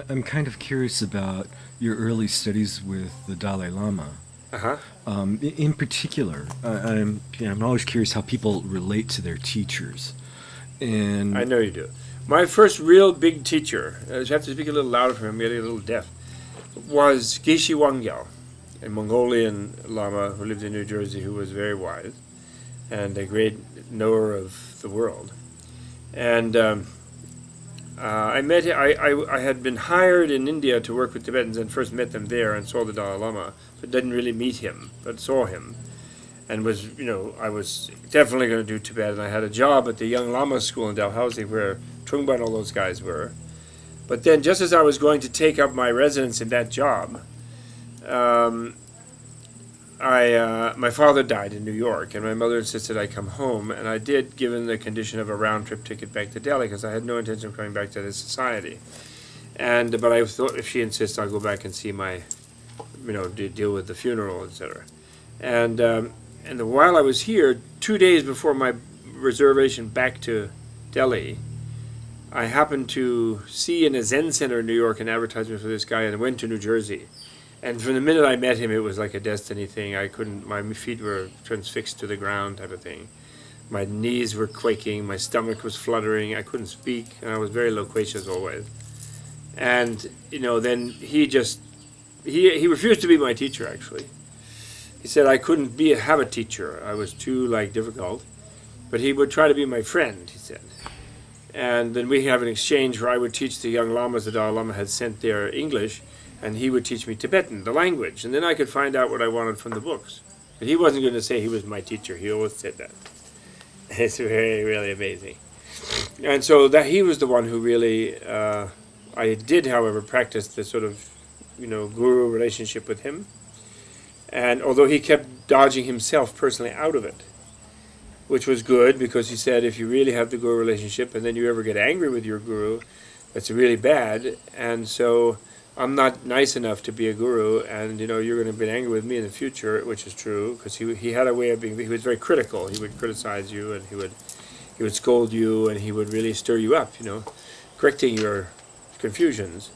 I'm kind of curious about your early studies with the Dalai Lama. Uh-huh. In particular, I'm always curious how people relate to their teachers. I And know you do. My first real big teacher, I have to speak a little louder for him, getting a little deaf, was Geshe Wangyal, a Mongolian Lama who lived in New Jersey who was very wise and a great knower of the world. And I met him, I had been hired in India to work with Tibetans and first met them there and saw the Dalai Lama, but didn't really meet him, but saw him. And I was definitely going to do Tibet, and I had a job at the Young Lama School in Dalhousie where Thurman and all those guys were. But then, just as I was going to take up my residence in that job, um, my father died in New York, and my mother insisted I come home, and I did, given the condition of a round trip ticket back to Delhi, because I had no intention of coming back to this society. But I thought if she insists, I'll go back and see deal with the funeral, etc. And while I was here, 2 days before my reservation back to Delhi, I happened to see in a Zen center in New York an advertisement for this guy, and I went to New Jersey. And from the minute I met him, it was like a destiny thing. My feet were transfixed to the ground type of thing. My knees were quaking, my stomach was fluttering, I couldn't speak, and I was very loquacious always. And, then he refused to be my teacher, actually. He said I couldn't have a teacher. I was too difficult, but he would try to be my friend. He said, and then we have an exchange where I would teach the young lamas the Dalai Lama had sent their English, and he would teach me Tibetan, the language, and then I could find out what I wanted from the books. But he wasn't going to say he was my teacher. He always said that. It's really amazing. And so that he was the one who really. I did, however, practice the sort of, guru relationship with him. And although he kept dodging himself personally out of it, which was good because he said if you really have the guru relationship and then you ever get angry with your guru, that's really bad. And so I'm not nice enough to be a guru, and you're going to be angry with me in the future, which is true because he had a way of being. He was very critical. He would criticize you, and he would scold you, and he would really stir you up, correcting your confusions.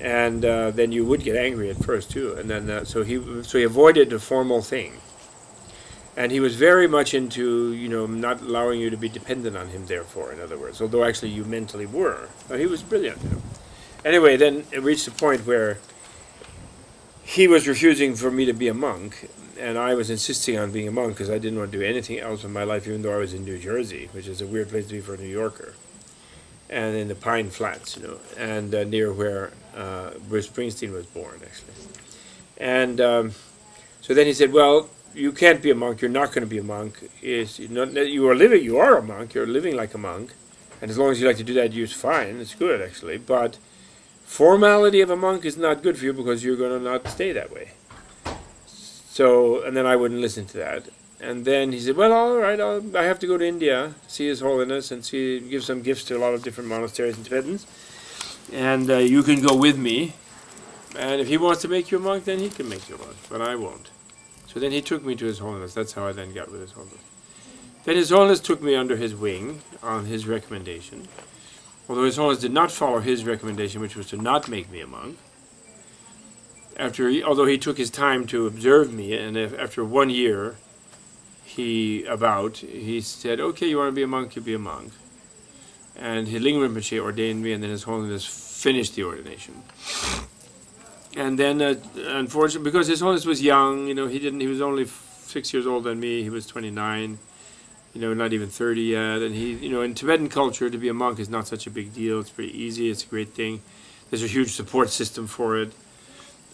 And then you would get angry at first too, and then so he avoided the formal thing, and he was very much into not allowing you to be dependent on him. Therefore, in other words, although actually you mentally were, but he was brilliant. Anyway, then it reached a point where he was refusing for me to be a monk, and I was insisting on being a monk because I didn't want to do anything else in my life, even though I was in New Jersey, which is a weird place to be for a New Yorker, and in the Pine Flats, and near where Bruce Springsteen was born, actually. And so then he said, "Well, you can't be a monk. You're not going to be a monk. You are a monk. You're living like a monk, and as long as you like to do that, it's fine. It's good, actually. But formality of a monk is not good for you because you're going to not stay that way." So, and then I wouldn't listen to that. And then he said, "Well, all right, I have to go to India, see His Holiness, and give some gifts to a lot of different monasteries and Tibetans. And you can go with me. And if he wants to make you a monk, then he can make you a monk, but I won't." So then he took me to His Holiness. That's how I then got with His Holiness. Then His Holiness took me under his wing on his recommendation. Although His Holiness did not follow his recommendation, which was to not make me a monk. Although he took his time to observe me, and after 1 year, he said, "Okay, you want to be a monk, you be a monk." And Lingam Rinpoche ordained me, and then His Holiness finished the ordination. And then, unfortunately, because His Holiness was young, he was only 6 years older than me. He was 29, not even 30 yet. And in Tibetan culture, to be a monk is not such a big deal. It's pretty easy. It's a great thing. There's a huge support system for it.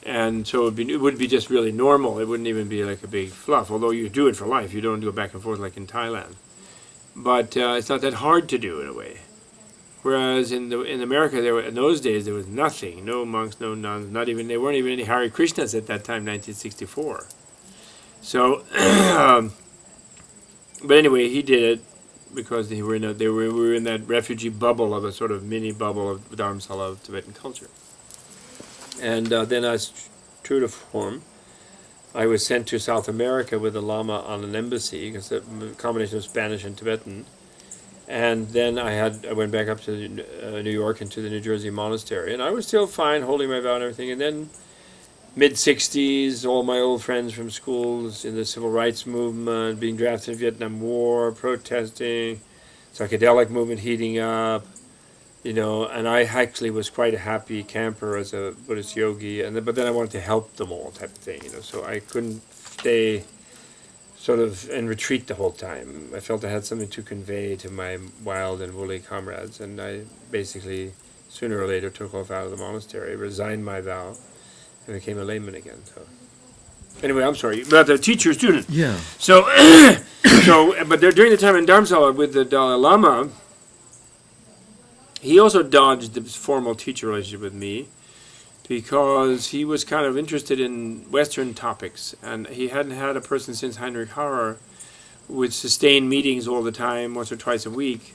And so it would be just really normal. It wouldn't even be like a big fluff, although you do it for life. You don't go back and forth like in Thailand. But it's not that hard to do in a way. Whereas in America, in those days, there was nothing. No monks, no nuns, there weren't even any Hare Krishnas at that time, 1964. So, but anyway, he did it because we were in that refugee bubble of a sort of mini bubble of Dharamsala of Tibetan culture. And then, as true to form, I was sent to South America with the Lama on an embassy, because a combination of Spanish and Tibetan. And then I went back up to New York and to the New Jersey monastery, and I was still fine, holding my vow and everything. And then mid-60s, all my old friends from schools in the civil rights movement, being drafted in the Vietnam War, protesting, psychedelic movement heating up, and I actually was quite a happy camper as a Buddhist yogi, but then I wanted to help them all type of thing, so I couldn't stay sort of in retreat the whole time. I felt I had something to convey to my wild and woolly comrades, and I basically, sooner or later, took off out of the monastery, resigned my vow, and became a layman again. So, anyway, I'm sorry about the teacher-student. Yeah. So, but during the time in Dharamsala with the Dalai Lama, he also dodged the formal teacher relationship with me because he was kind of interested in Western topics, and he hadn't had a person since Heinrich Harrer with sustained meetings all the time, once or twice a week,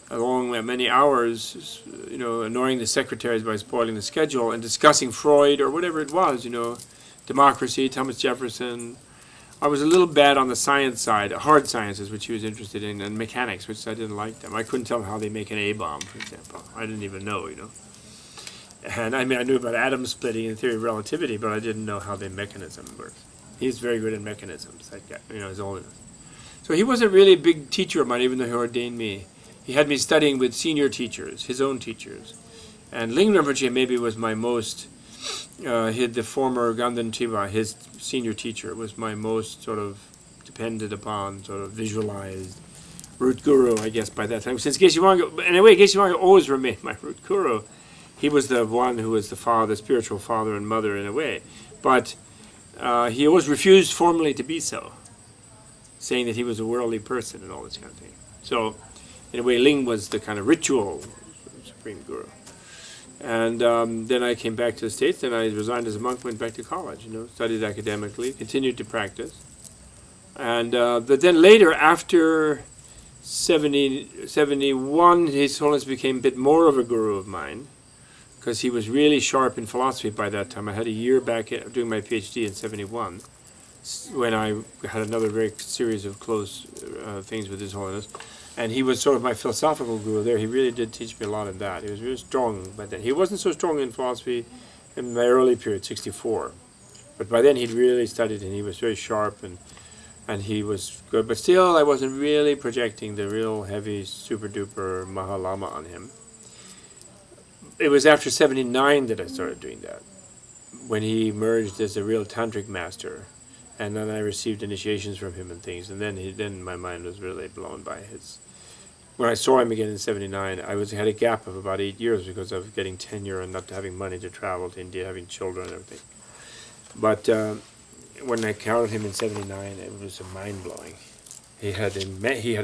along many hours, annoying the secretaries by spoiling the schedule and discussing Freud or whatever it was, democracy, Thomas Jefferson. I was a little bad on the science side, hard sciences, which he was interested in, and mechanics, which I didn't like them. I couldn't tell him how they make an A-bomb, for example. I didn't even know, And I knew about atom splitting and theory of relativity, but I didn't know how the mechanism works. He's very good at mechanisms, that guy, his holiness. So he wasn't really a big teacher of mine, even though he ordained me. He had me studying with senior teachers, his own teachers. And Ling Rinpoche maybe was my most, the former Ganden Chiba, his senior teacher, was my most sort of depended upon, sort of visualized root guru, I guess, by that time. Since Geshe Wangyal, in a way, Geshe Wangyal always remained my root guru. He was the one who was the father, spiritual father and mother in a way. But he always refused formally to be so, saying that he was a worldly person and all this kind of thing. So, in a way, Ling was the kind of ritual supreme guru. And then I came back to the States, and I resigned as a monk, went back to college, studied academically, continued to practice. And but then later, after 71, His Holiness became a bit more of a guru of mine, because he was really sharp in philosophy by that time. I had a year back doing my PhD in 71, when I had another very series of close things with His Holiness. And he was sort of my philosophical guru there. He really did teach me a lot in that. He was really strong by then. He wasn't so strong in philosophy in my early period, 64. But by then he'd really studied, and he was very sharp, and he was good. But still, I wasn't really projecting the real heavy, super-duper Mahalama on him. It was after 79 that I started doing that, when he emerged as a real tantric master. And then I received initiations from him and things, and then my mind was really blown by his. When I saw him again in 79, had a gap of about 8 years because of getting tenure and not having money to travel to India, having children and everything. But when I encountered him in 79, it was mind-blowing. He had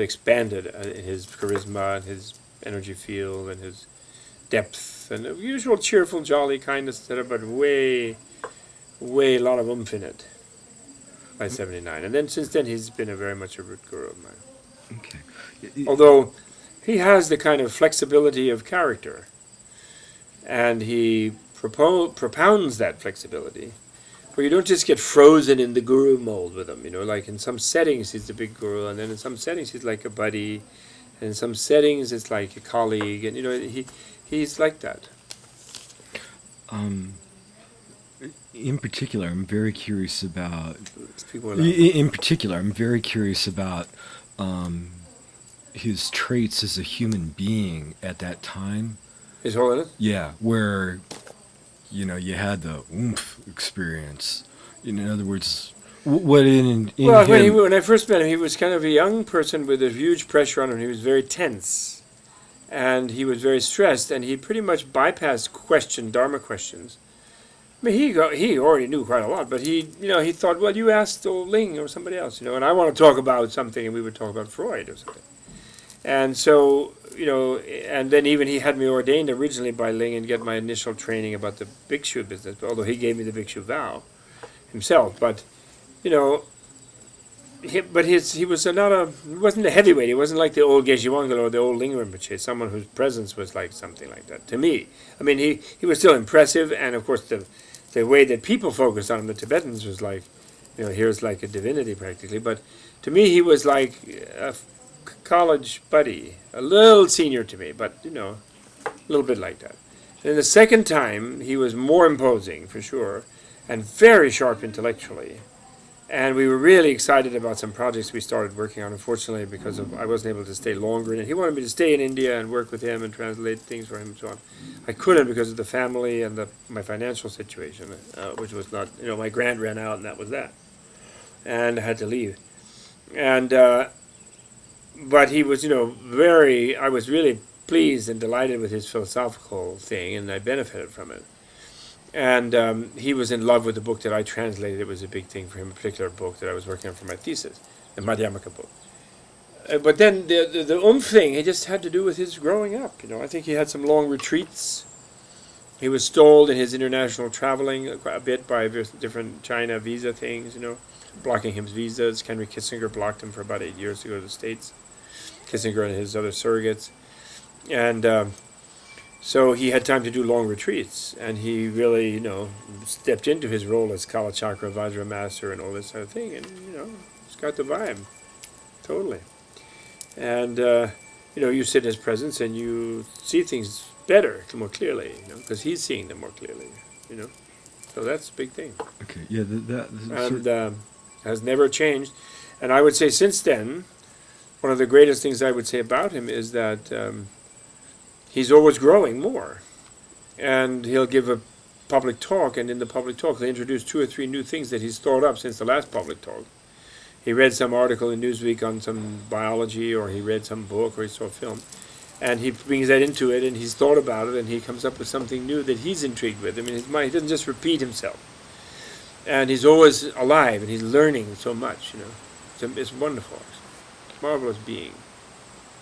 expanded his charisma and his energy field and his depth and the usual cheerful, jolly kindness, etc., but way a lot of oomph in it. By 79, and then since then he's been very much a root guru of mine. Okay. Although he has the kind of flexibility of character, and he propounds that flexibility, where you don't just get frozen in the guru mold with him. Like in some settings he's the big guru, and then in some settings he's like a buddy, and in some settings it's like a colleague, and he's like that. In particular, I'm very curious about. In particular, I'm very curious about his traits as a human being at that time. His Holiness? Yeah, where you had the oomph experience. In other words, what in well, him? when I first met him, he was kind of a young person with a huge pressure on him. He was very tense, and he was very stressed, and he pretty much bypassed Dharma questions. I mean, he already knew quite a lot, but he thought, well, you asked old Ling or somebody else, and I want to talk about something, and we would talk about Freud or something. And so, and then even he had me ordained originally by Ling and get my initial training about the bhikshu business, although he gave me the bhikshu vow himself. But, he wasn't a heavyweight. He wasn't like the old Geshe Wangyal or the old Ling Rinpoche, someone whose presence was like something like that to me. I mean, he was still impressive, and of course the way that people focused on him, the Tibetans, was like, here's like a divinity practically. But to me, he was like a college buddy, a little senior to me, but, you know, a little bit like that. Then the second time, he was more imposing, for sure, and very sharp intellectually. And we were really excited about some projects we started working on. Unfortunately, because I wasn't able to stay longer, and he wanted me to stay in India and work with him and translate things for him and so on. I couldn't because of the family and my financial situation, which was not, you know, my grant ran out and that was that. And I had to leave. And, but he was, you know, I was really pleased and delighted with his philosophical thing, and I benefited from it. And he was in love with the book that I translated. It was a big thing for him, a particular book that I was working on for my thesis, the Madhyamaka book. But then the thing, he just had to do with his growing up. You know, I think he had some long retreats. He was stalled in his international traveling quite a bit by different China visa things, you know, blocking his visas. Henry Kissinger blocked him for about 8 years to go to the States. Kissinger and his other surrogates. And so he had time to do long retreats, and he really, you know, stepped into his role as Kala Chakra Vajra Master and all this sort of thing, and, you know, it's got the vibe, totally. And, you know, you sit in his presence and you see things better, more clearly, you know, because he's seeing them more clearly, you know. So that's a big thing. Okay, yeah, And has never changed. And I would say since then, one of the greatest things I would say about him is that he's always growing more. And he'll give a public talk, and in the public talk he'll introduce 2 or 3 new things that he's thought up since the last public talk. He read some article in Newsweek on some biology, or he read some book, or he saw a film, and he brings that into it, and he's thought about it, and he comes up with something new that he's intrigued with. I mean, his mind, he doesn't just repeat himself. And he's always alive, and he's learning so much, you know. It's wonderful. It's a marvelous being.